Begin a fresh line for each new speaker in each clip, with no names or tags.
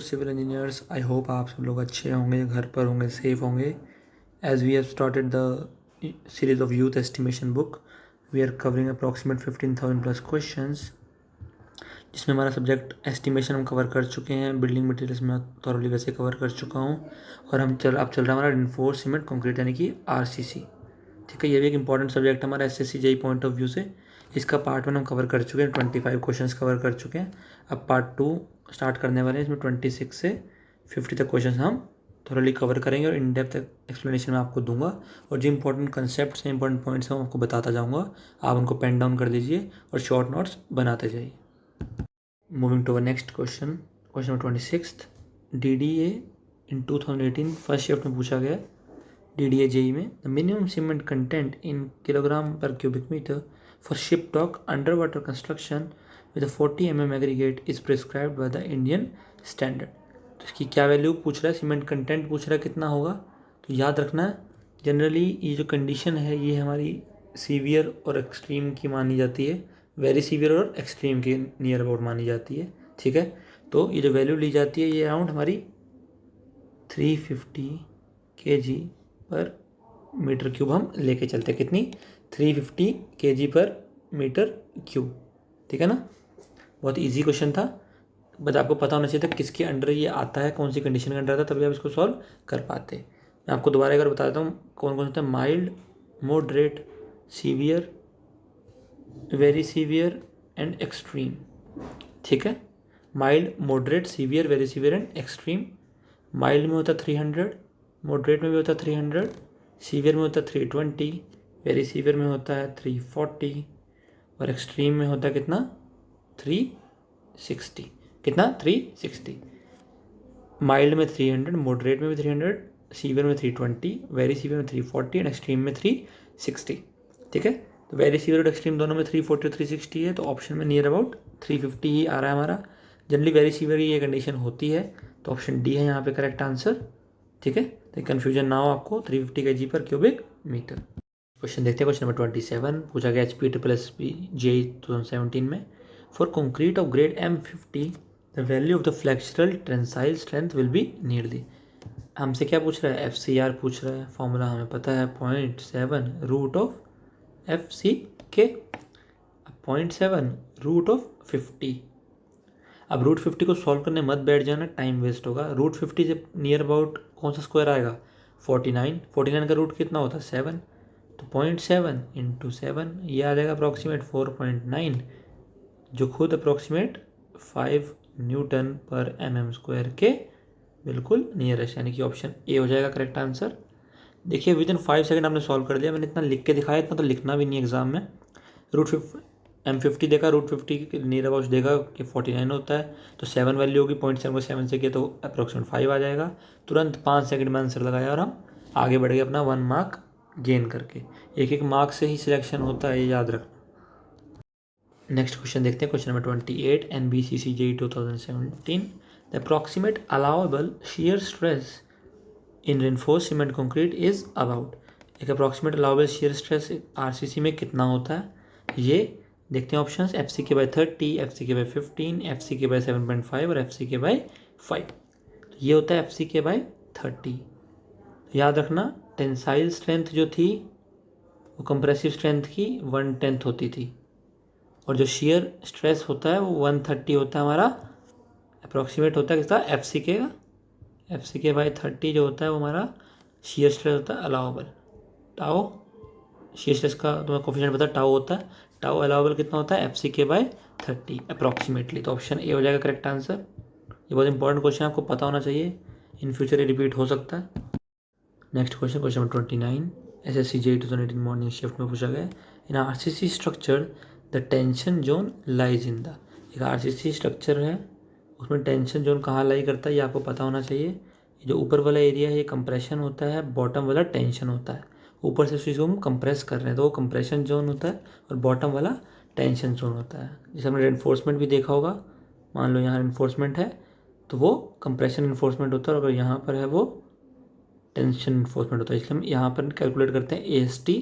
Civil engineers, I hope आप सब लोग अच्छे होंगे, घर पर होंगे, सेफ होंगे. As we have started the series of youth estimation book, we are covering approximate 15,000 plus questions, जिसमें हमारा सब्जेक्ट एस्टिमेशन हम कवर कर चुके हैं. बिल्डिंग मटेरियल्स में थॉरली वैसे कवर कर चुका हूँ. और अब चल रहा है हमारा रेनफोर्स सीमेंट कंक्रीट यानी कि RCC. ठीक है, ये भी एक इंपॉर्टेंट सब्जेक्ट हमारा SSC JEE point of view से. इसका पार्ट 1 हम कवर कर चुके हैं, 25 क्वेश्चंस कवर कर चुके हैं. अब पार्ट 2 स्टार्ट करने वाले हैं. इसमें 26 से 50 तक क्वेश्चंस हम थोरली कवर करेंगे और इन डेप्थ एक्सप्लेनेशन मैं आपको दूंगा. और जो इंपॉर्टेंट कंसेप्ट्स हैं, इंपॉर्टेंट पॉइंट्स हैं, मैं आपको बताता जाऊँगा. आप उनको पेन डाउन कर लीजिए और शॉर्ट नोट्स बनाते जाइए. Moving to our next question, question number 26. DDA in 2018 first shift में पूछा गया. DDA JEE में the minimum cement content in kilogram per cubic metre for ship dock under water construction with 40 mm aggregate is prescribed by the Indian standard. तो इसकी क्या value पूछ रहा है, सीमेंट कंटेंट पूछ रहा है कितना होगा. तो याद रखना है, जनरली ये जो कंडीशन है ये हमारी सीवियर और एक्सट्रीम की मानी जाती है, वेरी सीवियर और एक्सट्रीम के नियर अबाउट मानी जाती है. ठीक है, तो ये जो वैल्यू ली जाती है ये अराउंड हमारी 350 kg पर मीटर क्यूब हम लेके चलते हैं. कितनी? 350 kg पर मीटर क्यूब. ठीक है ना, बहुत इजी क्वेश्चन था, बट आपको पता होना चाहिए था किसके अंडर ये आता है, कौन सी कंडीशन के अंडर आता है, तभी आप इसको सॉल्व कर पाते. मैं आपको दोबारा अगर बता देता हूँ कौन कौन सा था. Mild, moderate, severe, very severe and extreme. ठीक है, mild, moderate, severe, very severe and extreme. Mild में होता 300, मॉडरेट में भी होता 300, सीवियर में होता 320, वेरी सीवियर में होता है 340 और एक्सट्रीम में होता है कितना? 360. कितना? 360. माइल्ड में 300, मॉडरेट में भी 300, सीवियर में 320, वेरी सीवियर में 340 एंड एक्सट्रीम में 360. ठीक है, तो वेरी सीवियर और एक्सट्रीम दोनों में 340 और 360 है, तो ऑप्शन में नियर अबाउट 350 ही आ रहा है हमारा. जनरली वेरी सीवियर की ये कंडीशन होती है, तो ऑप्शन डी है यहाँ पे करेक्ट आंसर. ठीक है, तो कन्फ्यूजन ना हो आपको. 350 kg per cubic metre. Question देखते हैं, क्वेश्चन नंबर 27 पूछा गया HPSSB JEE 2017 में. For concrete of grade M50 the value of the flexural tensile strength will be nearly. हमसे क्या पूछ रहा है? FCR पूछ रहा है. फॉर्मूला हमें पता है 0.7 root of FCK. 0.7 root of 50. अब रूट 50 को सॉल्व करने मत बैठ जाना, टाइम वेस्ट होगा. रूट 50 से नियर अबाउट कौन सा स्क्वायर आएगा? 49. 49 का रूट कितना होता है? 7. तो 0.7 इंटू 7 ये आ जाएगा अप्रॉक्सीमेट 4.9, जो खुद अप्रॉक्सीमेट 5 न्यूटन पर mm² के बिल्कुल नियरेस्ट, यानी कि ऑप्शन ए हो जाएगा करेक्ट आंसर. देखिए विद इन 5 सेकंड आपने सॉल्व कर दिया. मैंने इतना लिख के दिखाया, इतना तो लिखना भी नहीं एग्जाम में. रूट M50 देखा, रूट 50 नियर अबाउट देखा कि 49 होता है, तो 7 वैल्यू होगी. 0.7 को 7 से किया तो अप्रॉक्सीमेट 5 आ जाएगा. तुरंत 5 सेकंड में आंसर लगाया और हम आगे बढ़ गए अपना 1 मार्क गेन करके. एक एक मार्क से ही सिलेक्शन होता है, ये याद रखना. नेक्स्ट क्वेश्चन देखते हैं, question number 28 NBCC JEE 2017. The approximate allowable shear stress in reinforce cement concrete is about. एक approximate allowable shear stress RCC में कितना होता है, ये देखते हैं ऑप्शंस. FCK/30, FCK/15, FCK/7.5 और FCK/5. तो ये होता है FCK/30. तो याद रखना टेंसाइल स्ट्रेंथ जो थी वो कंप्रेसिव स्ट्रेंथ की 1/10 होती थी, और जो शियर स्ट्रेस होता है वो 130 होता है हमारा. अप्रॉक्सीमेट होता है किसका? FCK का. FCK/30 जो होता है वो हमारा शियर स्ट्रेस होता है अलाउएबल. टाओ शियर स्ट्रेस का तुम्हें कोफिशिएंट पता है, टाओ होता है. टाओ अलाउएबल कितना होता है? FCK/30 approximately. तो ऑप्शन ए हो जाएगा करेक्ट आंसर. ये बहुत इंपॉर्टेंट क्वेश्चन, आपको पता होना चाहिए, इन फ्यूचर ये रिपीट हो सकता है. Next question, question number 29 SSC JEE 2018 morning shift में पूछा गया. इन RCC structure the tension zone lies in the. एक RCC स्ट्रक्चर है, उसमें टेंशन जोन कहाँ लाई करता है ये आपको पता होना चाहिए. जो ऊपर वाला एरिया है ये कंप्रेशन होता है, बॉटम वाला टेंशन होता है. ऊपर से चीज़ को हम कंप्रेस कर रहे हैं तो वो कंप्रेशन जोन होता है, और बॉटम वाला टेंशन जोन होता है. जैसे हमने रेनफोर्समेंट भी देखा होगा, मान लो यहाँ रेनफोर्समेंट है तो वो कंप्रेशन इन्फोर्समेंट होता है, और अगर यहाँ पर है वो टेंशन इन्फोर्समेंट होता है. इसलिए हम यहाँ पर कैलकुलेट करते हैं AST,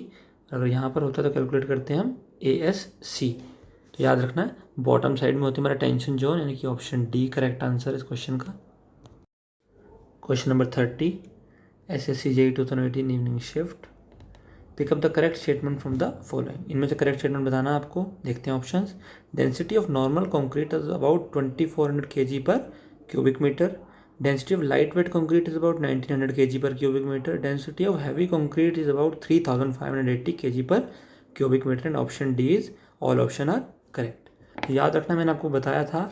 अगर यहाँ पर होता है तो कैलकुलेट करते हैं हम ASC. तो याद रखना है बॉटम साइड में होती है हमारा टेंशन जोन, यानी कि ऑप्शन डी करेक्ट आंसर इस क्वेश्चन का. Question number 30, SSC JEE 2018 evening shift, pickup the correct statement from the following. इनमें से करेक्ट स्टेटमेंट बताना आपको। देखते हैं options. Density of normal concrete is about 2400 kg per cubic metre. Density of light weight concrete is about 1900 kg per cubic metre. Density of heavy concrete is about 3580 kg per cubic metre. And option D is all option are correct. याद रखना, मैंने आपको बताया था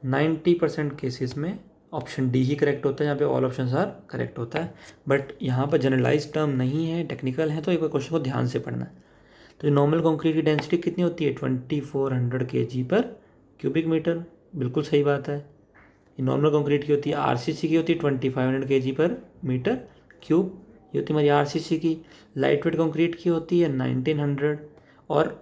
90% cases में option D ही correct होता है, यहाँ पे ऑल ऑप्शन आर करेक्ट होता है। बट यहाँ पर जनरलाइज टर्म नहीं है, टेक्निकल है, तो एक बार क्वेश्चन को ध्यान से पढ़ना है। तो नॉर्मल कंक्रीट की डेंसिटी कितनी होती है? 2400 kg पर क्यूबिक मीटर। बिल्कुल सही बात है। ये नॉर्मल कंक्रीट की होती है। आरसीसी की होती है 2500 kg पर मीटर क्यूब, ये होती है हमारी आरसीसी की। लाइट वेट कंक्रीट की होती है 1900 और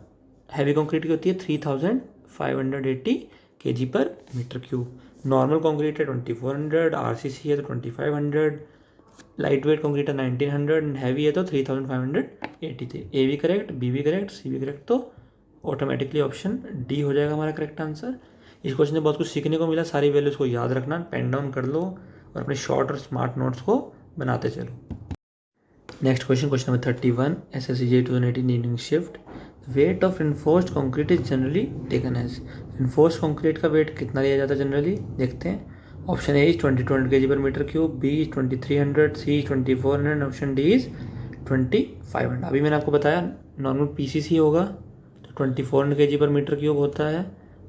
हैवी कंक्रीट की होती है 3580 kg per metre cube. Normal concrete है 2400, आरसीसी है तो 2500, लाइट वेट कंक्रीट है 1900 एंड हैवी है तो 3580 थे। ए भी करेक्ट, बी भी करेक्ट, सी भी करेक्ट, तो ऑटोमेटिकली ऑप्शन डी हो जाएगा हमारा करेक्ट आंसर। इस क्वेश्चन में बहुत कुछ सीखने को मिला। सारी वैल्यूज़ को याद रखना, पेन डाउन कर लो और अपने शॉर्ट और स्मार्ट नोट्स को बनाते चलो। Next question, question number 31, SSC JEE 2018 evening shift, weight of reinforced concrete is generally taken as. Reinforced concrete का वेट कितना लिया जाता है जनरली? देखते हैं। Option A is 2200 kg per metre cube, B is 2300, C is 2400, option D is 2500। अभी मैंने आपको बताया नॉर्मल PCC होगा तो 2400 kg पर मीटर क्यूब होता है,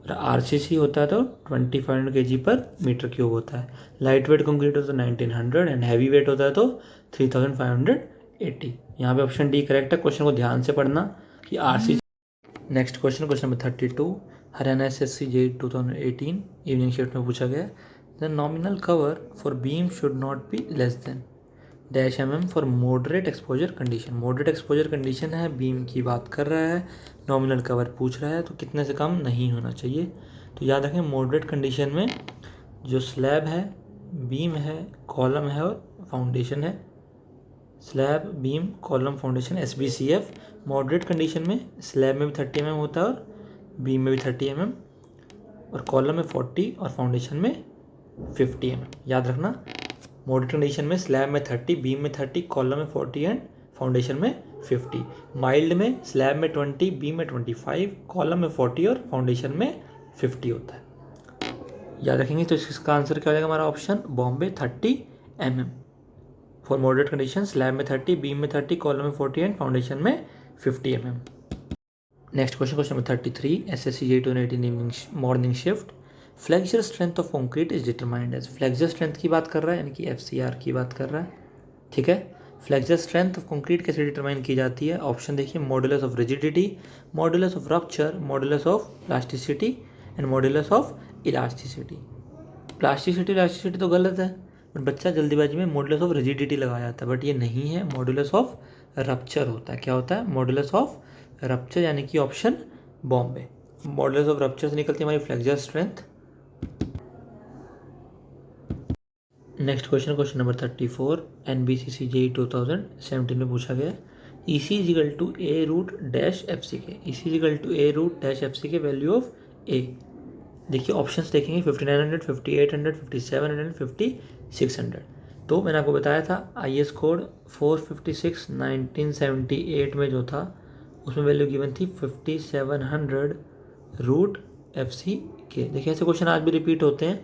और RCC होता है तो 2500 kg पर मीटर क्यूब होता है। लाइट वेट कंक्रीट होता है 1900 एंड हैवी वेट होता है तो 3580। यहाँ पे ऑप्शन डी करेक्ट है। क्वेश्चन को ध्यान से पढ़ना कि RCC। Next question, question number 32, Haryana SSC JEE 2018 evening shift में पूछा गया, the nominal cover for beam should not be less than dash mm for moderate exposure condition. Moderate exposure condition है, बीम की बात कर रहा है, नॉमिनल कवर पूछ रहा है, तो कितने से कम नहीं होना चाहिए। तो याद रखें, मॉडरेट कंडीशन में जो स्लैब है, बीम है, कॉलम है और फाउंडेशन है। Slab, beam, column, foundation, SBCF। Moderate condition में स्लैब में भी 30 mm होता है और बीम में भी 30 mm, और कॉलम में 40 और फाउंडेशन में 50 mm। याद रखना, मॉडरेट कंडीशन में स्लैब में 30, बीम में 30, कॉलम में 40 एंड फाउंडेशन में 50। माइल्ड में स्लैब में 20, बीम में 25, कॉलम में 40 और फाउंडेशन में 50 होता है। याद रखेंगे। तो इसका आंसर क्या हो जाएगा हमारा? Option Bombay 30 mm for moderate condition, slab में 30, बीम में 30, कॉलम में 40 एंड फाउंडेशन में 50 mm। Next question, question number 33, SSC JEE 2018 evening morning shift, flexure strength of concrete is determined as. Flexure strength की बात कर रहा है, यानी कि FCR की बात कर रहा है। ठीक है, फ्लेक्चर स्ट्रेंथ ऑफ कंक्रीट कैसे डिटरमाइन की जाती है? ऑप्शन देखिए, modulus of rigidity, modulus of rupture, modulus of plasticity and modulus of elasticity. Plasticity तो गलत है, बट बच्चा जल्दीबाजी में मॉडुलस ऑफ रिजिडिटी लगाया जाता है, बट ये नहीं है, मॉडुलस ऑफ रप्चर होता है। क्या होता है? मॉडुलस ऑफ रप्चर, यानी कि option Bombay. Modulus of rupture से निकलती है हमारी flexure strength. Next question, question number 34, NBCC JEE 2017 में पूछा गया, EC is equal to A root dash FCK। EC is equal to A root dash FCK, value of A। देखिए options देखेंगे, 5900, 5800, 5700, 5600। तो मैंने आपको बताया था IS कोड 456 1978 में जो था उसमें वैल्यू गिवन थी 5700 रूट FCK। देखिए ऐसे क्वेश्चन आज भी रिपीट होते हैं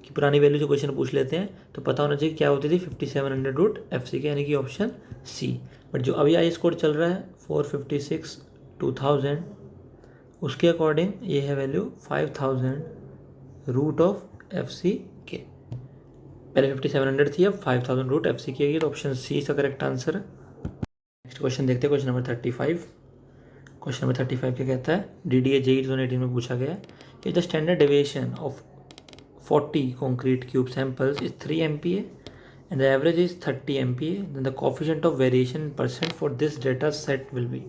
कि पुरानी वैल्यू से क्वेश्चन पूछ लेते हैं, तो पता होना चाहिए क्या होती थी 5700 रूट FCK, यानी कि ऑप्शन सी। बट जो अभी IS कोड चल रहा है 456 2000, उसके अकॉर्डिंग ये है वैल्यू 5000 रूट ऑफ FCK। पहले 5700 थी, अब 5000 रूट FCK है, तो ऑप्शन सी इसका करेक्ट आंसर है। नेक्स्ट क्वेश्चन देखते हैं, क्वेश्चन नंबर 35। क्वेश्चन नंबर 35 क्या कहता है? DDA JEE 2018 में पूछा गया कि the standard deviation of 40 concrete cube samples is 3 MPa and the average is 30 MPa, then the coefficient of variation in percent for this data set will be।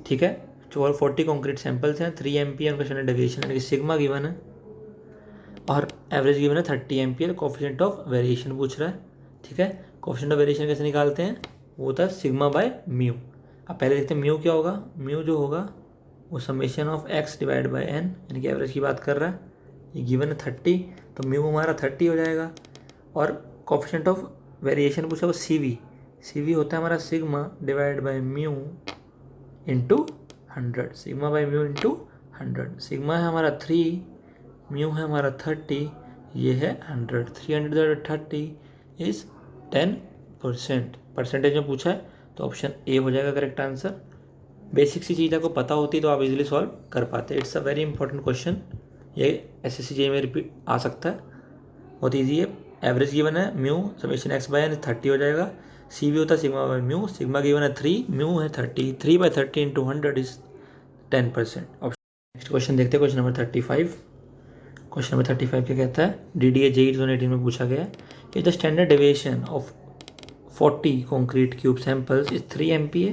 ठीक है, जो 40 कॉन्क्रीट सैंपल्स हैं, 3 MPa उनका standard deviation यानी कि sigma given है और average given है 30 MPa। कोफिशिएंट ऑफ वेरिएशन पूछ रहा है। ठीक है, कोफिशिएंट ऑफ वेरिएशन कैसे निकालते हैं? वो होता है सिग्मा बाय म्यू। अब पहले देखते हैं म्यू क्या होगा। म्यू जो होगा वो summation of x divide by n, यानी कि एवरेज की बात कर रहा है। ये गिवन है 30, तो म्यू हमारा 30 हो जाएगा। और कोफिशिएंट ऑफ वेरिएशन पूछा वो सी वी होता है हमारा sigma divide by mu into 100, sigma by mu into 100। Sigma है हमारा 3, म्यू है हमारा 30, ये है 100। 330 इज 10%। परसेंटेज में पूछा है तो ऑप्शन ए हो जाएगा करेक्ट आंसर। बेसिक सी चीज़ आपको पता होती तो आप इजीली सॉल्व कर पाते। It's a very important question, ये एसएससी जेईई में रिपीट आ सकता है, बहुत ईजी है। एवरेज गिवन है mu summation x by n 30 हो जाएगा। सी वी होता है sigma by mu, sigma given है 3, म्यू है 30, 3/30 इंटू 100 इज 10%। नेक्स्ट क्वेश्चन देखते हैं, क्वेश्चन नंबर 35। क्वेश्चन नंबर 35 क्या कहता है, DDA JEE 2018 में पूछा गया है कि the standard deviation of 40 concrete cube samples is 3 MPa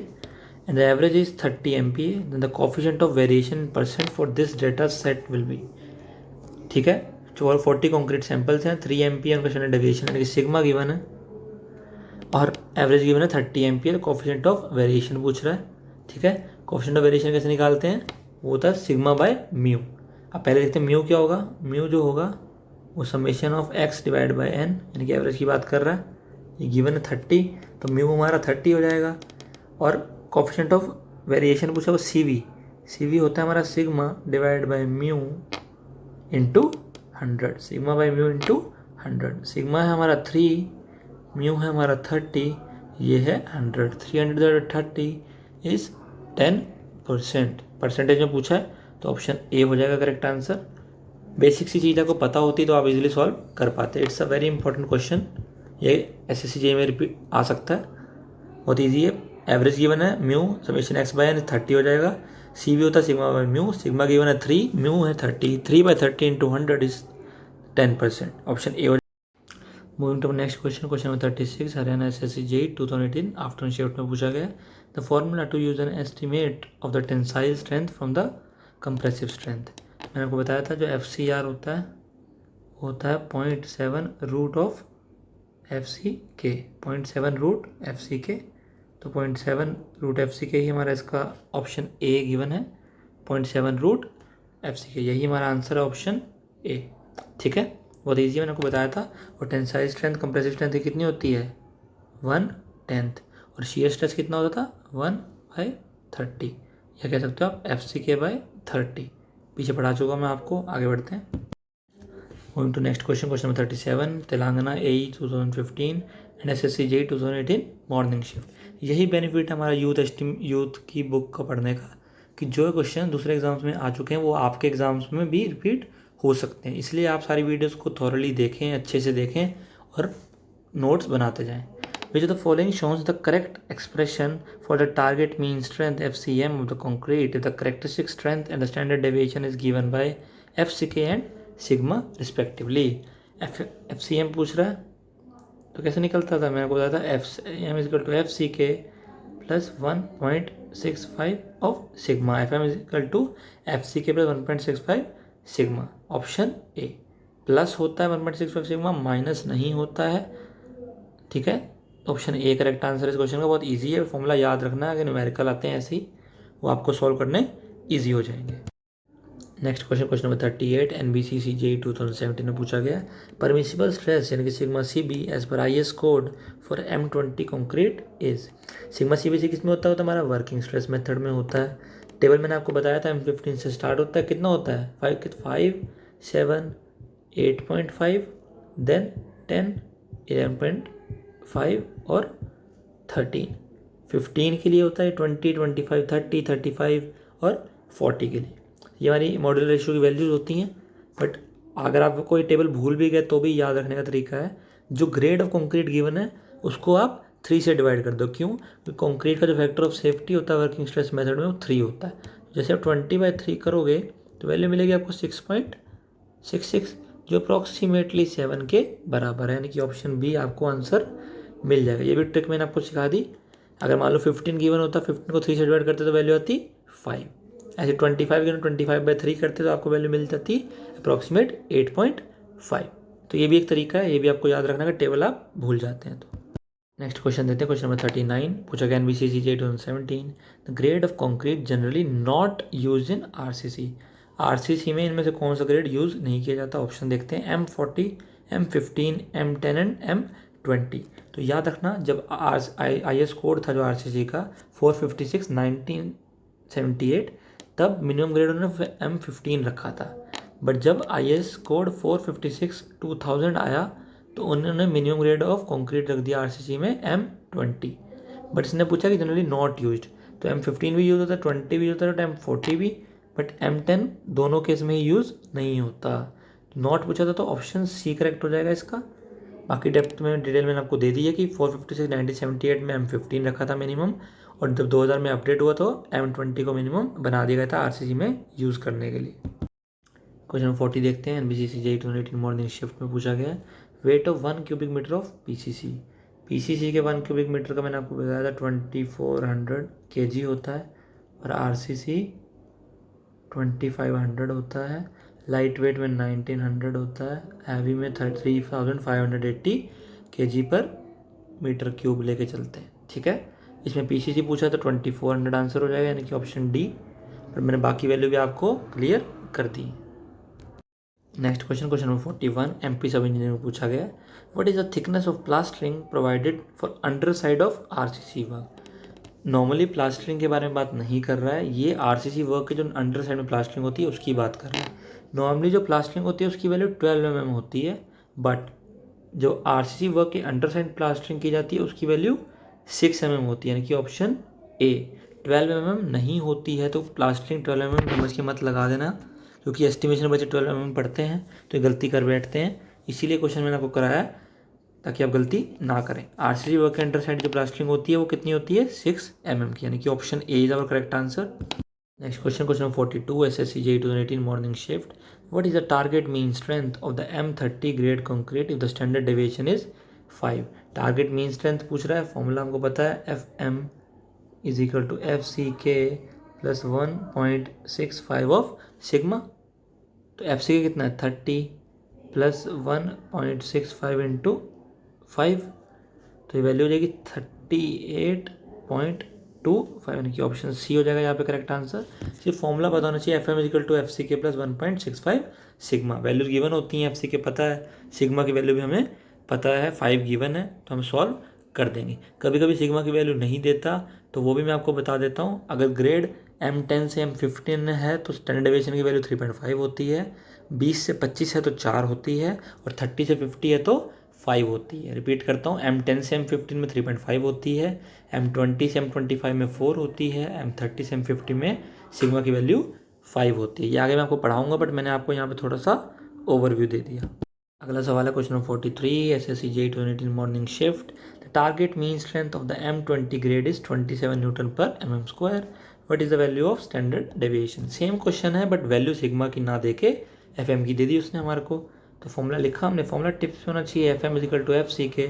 and the average is 30 MPa, then the coefficient of variation in percent for this data set will be। ठीक है, 40 कॉन्क्रीट सैंपल्स हैं, 3 MPa उनका standard deviation यानी कि sigma given है और average given है 30 MPa। Coefficient of variation पूछ रहा है। ठीक है, कोफिशिएंट ऑफ वेरिएशन कैसे निकालते हैं, वो होता है सिग्मा बाय म्यू। अब पहले देखते हैं म्यू क्या होगा। म्यू जो होगा वो summation of x divide by n यानी कि एवरेज की बात कर रहा है। ये गिवन है 30 तो म्यू हमारा 30 हो जाएगा और कोफिशिएंट ऑफ वेरिएशन पूछा वो सी वी होता है हमारा sigma divide by mu into 100, sigma by mu into 100। Sigma है हमारा 3, म्यू है हमारा 30, ये है 100। 330 इज 10%। परसेंटेज में पूछा है तो ऑप्शन ए हो जाएगा करेक्ट आंसर। बेसिक सी चीज़ आपको पता होती तो आप इजीली सॉल्व कर पाते। It's a very important question, ये एसएससी जेईई में रिपीट आ सकता है, बहुत ईजी है। एवरेज गिवन है mu summation x by n 30 हो जाएगा। सी वी होता है sigma by mu, sigma given है 3, म्यू है 30, 3/30 इंटू 100 इज 10%। ऑप्शन ए हो। Moving to next question, question number 36 Haryana SSC JEE 2018 afternoon shift में पूछा गया। The formula to use an estimate of the tensile strength from the compressive strength. मैंने आपको बताया था जो FCR होता है 0.7 root of FCK, 0.7 root FCK। तो 0.7 रूट FCK ही हमारा इसका ऑप्शन ए गिवन है, 0.7 रूट FCK, यही हमारा आंसर है ऑप्शन ए। ठीक है, बहुत ईजी, मैंने आपको बताया था। और टेंसाइल स्ट्रेंथ कंप्रेसिव स्ट्रेंथ कितनी होती है 1/10 और शियर स्ट्रेस कितना होता था 1/30, या कह सकते हो आप FCK/30। पीछे पढ़ा चुका मैं आपको, आगे बढ़ते हैं। Going to next question, question number 37, Telangana AE 2015 and SSC JEE 2018 morning shift. यही बेनिफिट हमारा यूथ की बुक का पढ़ने का कि जो क्वेश्चन दूसरे एग्जाम्स में आ चुके हैं वो आपके एग्जाम्स में भी रिपीट हो सकते हैं, इसलिए आप सारी वीडियोस को थॉरली देखें, अच्छे से देखें और नोट्स बनाते जाएं। Which of the following shows the correct expression for the target mean strength FCM of the concrete if the characteristic strength and the standard deviation is given by FCK and sigma respectively. FCM पूछ रहा है तो कैसे निकलता था, मैंने आपको बताया था FCM is equal to FCK plus 1.65 of sigma. FM is equal to FCK plus 1.65 sigma. Option A plus होता है 1.65 सिग्मा, माइनस नहीं होता है। ठीक है, ऑप्शन ए करेक्ट आंसर इस क्वेश्चन का। बहुत ईजी है, फॉर्मूला याद रखना है, अगर न्यूमेरिकल आते हैं ऐसे ही वो आपको सॉल्व करने ईजी हो जाएंगे। Next question, question number 38 NBCC JEE 2017 में पूछा गया। परमिसिबल स्ट्रेस यानी कि सिग्मा CB एज पर IS code for M20 concrete is. सिग्मा CB किस में होता है हमारा वर्किंग स्ट्रेस मेथड में होता है। टेबल मैंने आपको बताया था M15 से स्टार्ट होता है, कितना होता है 5, 7, 8.5 देन 10, 11.5 और 13। 15 के लिए होता है 20, 25, 30, 35 और 40 के लिए। ये हमारी मॉड्यूलर रेशियो की वैल्यूज होती हैं। बट अगर आप कोई टेबल भूल भी गए तो भी याद रखने का तरीका है, जो ग्रेड ऑफ कंक्रीट गिवन है उसको आप 3 से डिवाइड कर दो। क्यों, क्योंकि कंक्रीट का जो फैक्टर ऑफ सेफ्टी होता है वर्किंग स्ट्रेस मेथड में वो 3 होता है। जैसे आप 20/3 करोगे तो वैल्यू मिलेगी आपको 6.66, जो अप्रॉक्सीमेटली 7 के बराबर है, यानी कि ऑप्शन बी आपको आंसर मिल जाएगा। ये भी ट्रिक मैंने आपको सिखा दी। अगर मान लो 15 गिवन होता, 15 को 3 से डिवाइड करते तो वैल्यू आती 5। ऐसे 25 गिवन 25/3 करते तो आपको वैल्यू मिल जाती अप्रॉक्सीमेट 8.5। तो ये भी एक तरीका है, ये भी आपको याद रखना है, टेबल आप भूल जाते हैं तो। नेक्स्ट क्वेश्चन देते हैं, क्वेश्चन नंबर 39 पूछा गया NBCC JEE 2017 the grade of concrete generally not use in RCC में इनमें से कौन सा ग्रेड यूज नहीं किया जाता। ऑप्शन देखते हैं M40, M15, M10 एंड 20। तो याद रखना जब IS कोड था जो RCC का 456 1978, तब मिनिमम ग्रेड उन्होंने M15 रखा था। बट जब IS कोड 456 2000 आया तो उन्होंने मिनिमम ग्रेड ऑफ कंक्रीट रख दिया RCC में M20। बट इसने पूछा कि जनरली नॉट यूज्ड, तो M15 भी यूज़ होता है, 20 भी होता है, M40 भी, बट M10 दोनों केस में ही यूज़ नहीं होता। नॉट पूछा था तो ऑप्शन सी करेक्ट हो जाएगा इसका। बाकी डेप्थ में डिटेल मैंने आपको दे दी है कि 456 1978 में M15 रखा था मिनिमम, और जब 2000 में अपडेट हुआ तो M20 को मिनिमम बना दिया गया था RCC में यूज़ करने के लिए। क्वेश्चन 40 देखते हैं। NBCC JEE 2018 मॉर्निंग शिफ्ट में पूछा गया है weight of 1 cubic metre of PCC के 1 क्यूबिक मीटर का मैंने आपको बताया था 2400 kg होता है, और RCC 2500 होता है, लाइट वेट में 1900 होता है, हैवी में 3580 kg पर मीटर क्यूब लेके चलते हैं। ठीक है, इसमें PCC पूछा तो 2400 आंसर हो जाएगा, यानी कि ऑप्शन डी। पर मैंने बाकी वैल्यू भी आपको क्लियर कर दी। नेक्स्ट क्वेश्चन नंबर 41 MP सब इंजीनियर में पूछा गया what is the thickness of plastering provided for under side of RCC work. Normally plastering के बारे में बात नहीं कर रहा है, ये RCC वर्क के जो अंडर साइड में प्लास्टरिंग होती है उसकी बात कर रहा है। नॉर्मली जो प्लास्टरिंग होती है उसकी वैल्यू 12 mm होती है, बट जो RCC वर्क के अंडर साइड प्लास्टरिंग की जाती है उसकी वैल्यू 6 mm होती है, यानी कि ऑप्शन ए। 12 mm नहीं होती है तो प्लास्टरिंग 12 mm समझ के मत लगा देना, क्योंकि एस्टिमेशन बच्चे 12 mm पढ़ते हैं तो गलती कर बैठते हैं, इसीलिए क्वेश्चन मैंने आपको कराया ताकि आप गलती ना करें। RCC वर्क के अंडर साइड जो प्लास्टरिंग होती है वो कितनी होती है 6 mm की, यानी कि option A is our correct answer. Next question number 42 SSC JEE 2018 morning shift what is the target mean strength of the M30 grade concrete if the standard deviation is 5। Target mean strength पूछ रहा है, formula हमको पता है FM is equal to FCK plus 1.65 of sigma. तो FCK कितना है 30 plus 1.65 into 5, तो ये वैल्यू हो जाएगी 38.25, यानी कि ऑप्शन सी हो जाएगा यहाँ पे करेक्ट आंसर। सिर्फ फॉर्मूला पता होना चाहिए FM is equal to FCK plus 1.65 sigma. Values given होती हैं, FCK पता है, सिग्मा की वैल्यू भी हमें पता है, 5 गिवन है तो हम सॉल्व कर देंगे। कभी कभी सिग्मा की वैल्यू नहीं देता तो वो भी मैं आपको बता देता हूँ। अगर ग्रेड M10 से M15 है तो स्टैंडर्ड डेविएशन की वैल्यू 3.5 होती है, 20 से 25 है तो 4 होती है, और 30 से 50 है तो 5 होती है। रिपीट करता हूँ, M10 से M15 में 3.5 होती है, M20 से M25 में 4 होती है, M30 से M50 में सिग्मा की वैल्यू 5 होती है। ये आगे मैं आपको पढ़ाऊंगा, बट मैंने आपको यहाँ पे थोड़ा सा ओवरव्यू दे दिया। अगला सवाल है question number 43 SSC JEE 2018 morning shift the target mean strength of the M20 grade is 27 Newton पर mm²। What is the value of standard deviation. Same question है बट वैल्यू सिग्मा की ना देके FM की दे दी उसने हमारे को। तो फॉर्मूला लिखा हमने, फॉर्मूला टिप्स में होना चाहिए FM is equal to FCK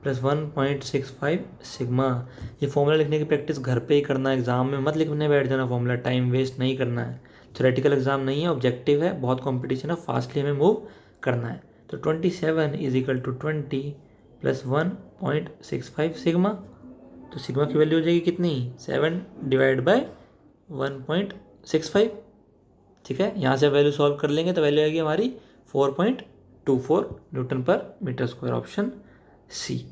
plus 1.65 sigma. ये फॉर्मूला लिखने की प्रैक्टिस घर पे ही करना है, एग्जाम में मत लिखने बैठ जाना फॉर्मूला, टाइम वेस्ट नहीं करना है। थ्योरेटिकल एग्जाम नहीं है, ऑब्जेक्टिव है, बहुत कॉम्पिटिशन है, फास्टली हमें मूव करना है। तो 27 is equal to 20 plus 1.65 sigma. तो सिग्मा की वैल्यू हो जाएगी कितनी 7 डिवाइड बाय 1.65। ठीक है, यहाँ से वैल्यू सॉल्व कर लेंगे तो वैल्यू आएगी हमारी 4.24 न्यूटन पर मीटर स्क्वायर, ऑप्शन सी।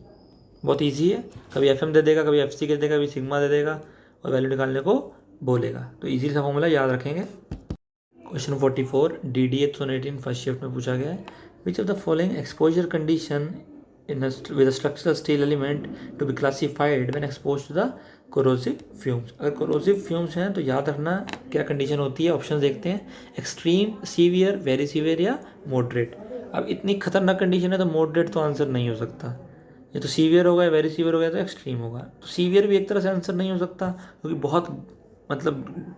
बहुत इजी है, कभी FM दे देगा, कभी FCK दे देगा, कभी सिग्मा दे देगा और वैल्यू निकालने को बोलेगा, तो इजी सा फॉर्मूला याद रखेंगे। क्वेश्चन 44 DDA 2018 फर्स्ट शिफ्ट में पूछा गया है which of the following exposure condition with a structural steel element to be classified when exposed to the corrosive fumes। अगर corrosive fumes हैं तो याद रखना क्या कंडीशन होती है। ऑप्शन देखते हैं, एक्सट्रीम, सीवियर, वेरी सीवियर या मॉडरेट। अब इतनी खतरनाक कंडीशन है तो मॉडरेट तो आंसर नहीं हो सकता, ये तो सीवियर होगा, वेरी सीवियर हो गया तो एक्सट्रीम होगा। तो सीवियर भी एक तरह से आंसर नहीं हो सकता क्योंकि बहुत मतलब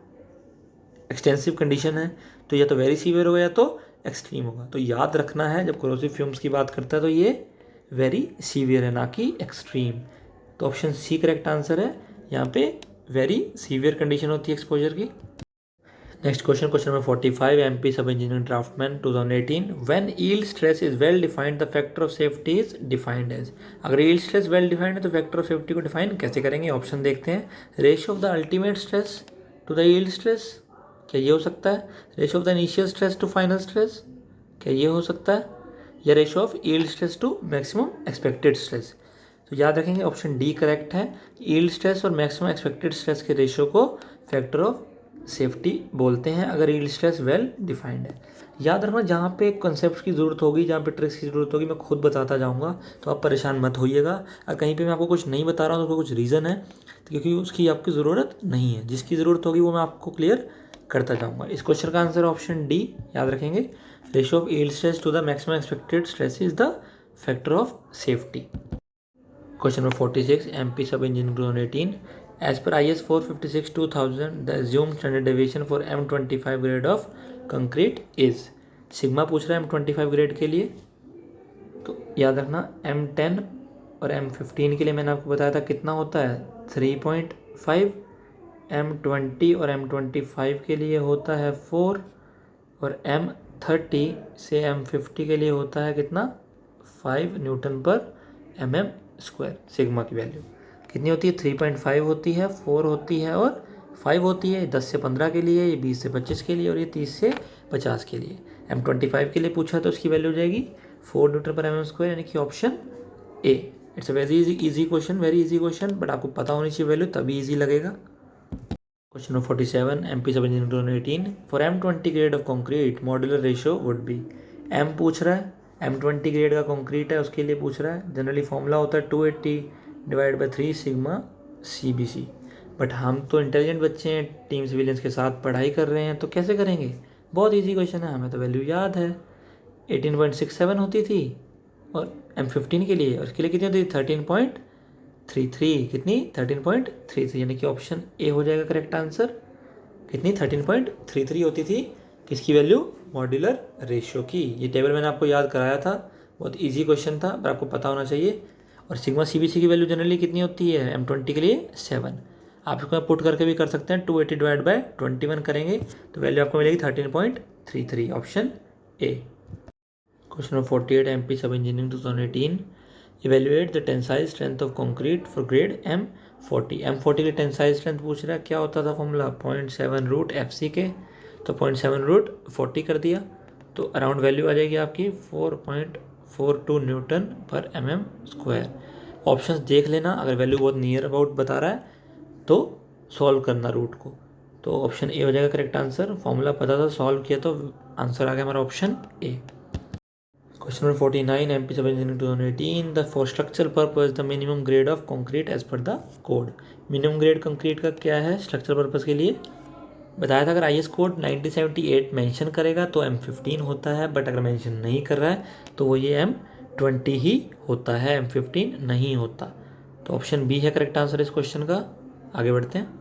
एक्सटेंसिव कंडीशन है, तो या तो वेरी सीवियर होगा या तो एक्सट्रीम होगा। तो याद रखना है जब corrosive fumes की बात करता है तो ये वेरी सीवियर है ना कि एक्सट्रीम। तो ऑप्शन सी करेक्ट आंसर है, यहाँ पे वेरी सीवियर कंडीशन होती है एक्सपोजर की। Next question number 45 MP sub engineering draftsman 2018 when yield stress is well defined the factor of safety is defined as. अगर यील्ड स्ट्रेस वेल डिफाइंड है तो factor of safety को define कैसे करेंगे। Option देखते हैं, ratio of the ultimate stress to the yield stress, क्या ये हो सकता है। Ratio of the initial stress to final stress, क्या ये हो सकता है। या ratio of yield stress to maximum expected stress. तो याद रखेंगे ऑप्शन डी करेक्ट है। यील्ड स्ट्रेस और मैक्सिमम एक्सपेक्टेड स्ट्रेस के रेशियो को फैक्टर ऑफ सेफ्टी बोलते हैं अगर यील्ड स्ट्रेस वेल डिफाइंड है। याद रखना जहाँ पे कॉन्सेप्ट की ज़रूरत होगी, जहाँ पे ट्रिक्स की ज़रूरत होगी, मैं खुद बताता जाऊँगा, तो आप परेशान मत होइएगा। अगर कहीं पे मैं आपको कुछ नहीं बता रहा हूँ तो कुछ रीज़न है, तो क्योंकि उसकी आपकी ज़रूरत नहीं है। जिसकी ज़रूरत होगी वो मैं आपको क्लियर करता जाऊँगा। इस क्वेश्चन का आंसर ऑप्शन डी याद रखेंगे। Ratio of yield stress to the maximum expected stress is the factor of safety. Question number 46, MP Sub Engineering 2018. As per IS 456-2000, the assumed standard deviation for M25 grade of concrete is. Sigma पूछ रहा है M25 grade के लिए, तो याद रखना M10 और M15 के लिए मैंने आपको बताया था कितना होता है 3.5, M20 और M25 के लिए होता है 4 और M30 से M50 के लिए होता है कितना 5 न्यूटन पर mm स्क्वायर। सिग्मा की वैल्यू कितनी होती है 3.5 होती है, 4 होती है और 5 होती है। 10 से 15 के लिए, ये 20 से 25 के लिए और ये 30 से 50 के लिए। M25 के लिए पूछा तो उसकी वैल्यू हो जाएगी 4 न्यूटन पर mm स्क्वायर, यानी कि option A. It's a very easy question, very easy question, but आपको पता होनी चाहिए वैल्यू, तभी इजी लगेगा। Question number 47, MP sub engineering 2018, for M20 grade of concrete modular ratio would be. M पूछ रहा है, M20 ग्रेड का कंक्रीट है उसके लिए पूछ रहा है। जनरली फॉर्मूला होता है 280 divide by 3 sigma CBC, but हम तो इंटेलिजेंट बच्चे हैं, टीम सिविलियंस के साथ पढ़ाई कर रहे हैं, तो कैसे करेंगे। बहुत इजी क्वेश्चन है, हमें तो वैल्यू याद है 18.67 होती थी और M15 के लिए, और उसके लिए कितनी होती थी 13.33, कितनी 13.33, यानी कि ऑप्शन ए हो जाएगा करेक्ट आंसर। कितनी 13.33 होती थी किसकी वैल्यू, मॉड्यूलर रेशियो की। ये टेबल मैंने आपको याद कराया था, बहुत इजी क्वेश्चन था, पर आपको पता होना चाहिए। और सिग्मा CBC की वैल्यू जनरली कितनी होती है M20 के लिए 7। आप इसको पुट करके भी कर सकते हैं, 280 डिवाइड बाय 21 करेंगे तो वैल्यू आपको मिलेगी 13.33, option A. Question number 48, MP sub engineering 2018, evaluate the tensile strength of concrete for grade M40। M40 की टेंसाइल स्ट्रेंथ पूछ रहा है, क्या होता था फॉर्मूला 0.7 रूट FC के, तो 0.7 रूट 40 कर दिया, तो अराउंड वैल्यू आ जाएगी आपकी 4.42 न्यूटन पर mm स्क्वायर। ऑप्शंस देख लेना, अगर वैल्यू बहुत नियर अबाउट बता रहा है तो सॉल्व करना रूट को, तो ऑप्शन ए हो जाएगा करेक्ट आंसर। फॉर्मूला पता था, सॉल्व किया तो आंसर आ गया हमारा option A. Question number 49, MP sub engineering 2018, the for structural purpose the minimum grade of concrete as per the code। Minimum grade concrete का क्या है स्ट्रक्चरल पर्पस के लिए, बताया था अगर IS कोड 1978 मेंशन करेगा तो M15 होता है, बट अगर मेंशन नहीं कर रहा है तो वो ये M20 ही होता है, M15 नहीं होता, तो ऑप्शन बी है करेक्ट आंसर इस क्वेश्चन का। आगे बढ़ते हैं।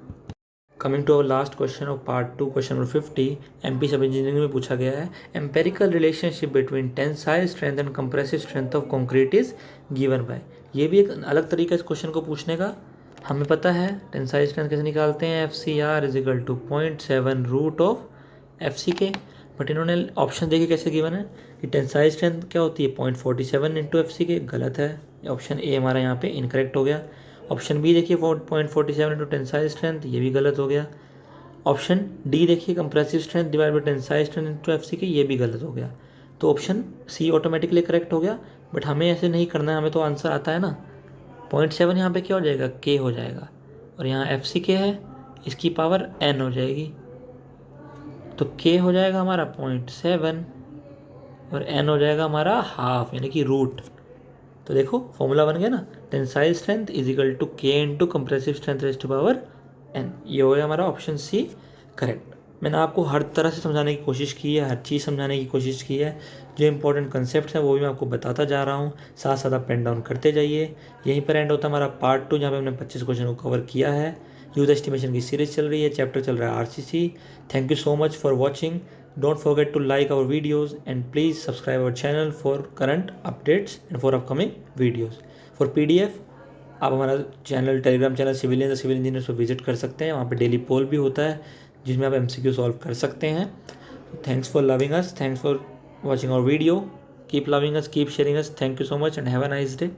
Coming to our last question of part 2, question number 50, MP sub engineering में पूछा गया है, empirical relationship between tensile strength and compressive strength of concrete is given by. ये भी एक अलग तरीका इस क्वेश्चन को पूछने का। हमें पता है टेंसाइल स्ट्रेंथ कैसे निकालते हैं, FCR is equal to 0.7 root of FC के, बट इन्होंने ऑप्शन देखे कैसे गिवन है कि टेंसाइल स्ट्रेंथ क्या होती है 0.47 इंटू FC के, गलत है, ऑप्शन ए हमारा यहाँ पे इनकरेक्ट हो गया। ऑप्शन बी देखिए 0.47 इंटू टेंसाइल स्ट्रेंथ, ये भी गलत हो गया। ऑप्शन डी देखिए compressive strength divide by tensile strength into FC के, ये भी गलत हो गया, तो ऑप्शन सी ऑटोमेटिकली करेक्ट हो गया। बट हमें ऐसे नहीं करना है, हमें तो आंसर आता है ना। 0.7 यहाँ पे क्या हो जाएगा, के हो जाएगा, और यहाँ FC के है, इसकी पावर n हो जाएगी, तो के हो जाएगा हमारा 0.7 और n हो जाएगा हमारा हाफ, यानी कि रूट। तो देखो फॉर्मूला बन गया ना, tensile strength is equal to K into compressive strength raised to power n। ये हो गया हमारा ऑप्शन सी करेक्ट। मैंने आपको हर तरह से समझाने की कोशिश की है, हर चीज़ समझाने की कोशिश की है, जो इंपॉर्टेंट कंसेप्ट है वो भी मैं आपको बताता जा रहा हूँ, साथ साथ आप पेन डाउन करते जाइए। यहीं पर एंड होता है हमारा पार्ट 2, जहाँ पे हमने 25 क्वेश्चन को कवर किया है। यूज एस्टिमेशन की सीरीज चल रही है, चैप्टर चल रहा है RCC। Thank you so much for watching. Don't forget to like our videos and please subscribe our channel for current updates and for upcoming videos. For PDF आप हमारा channel Telegram channel civilian engineers पर visit कर सकते हैं, वहाँ पे daily पोल भी होता है जिसमें आप MCQ सॉल्व कर सकते हैं। Thanks for loving us, thanks for watching our video, keep loving us, keep sharing us, thank you so much and have a nice day.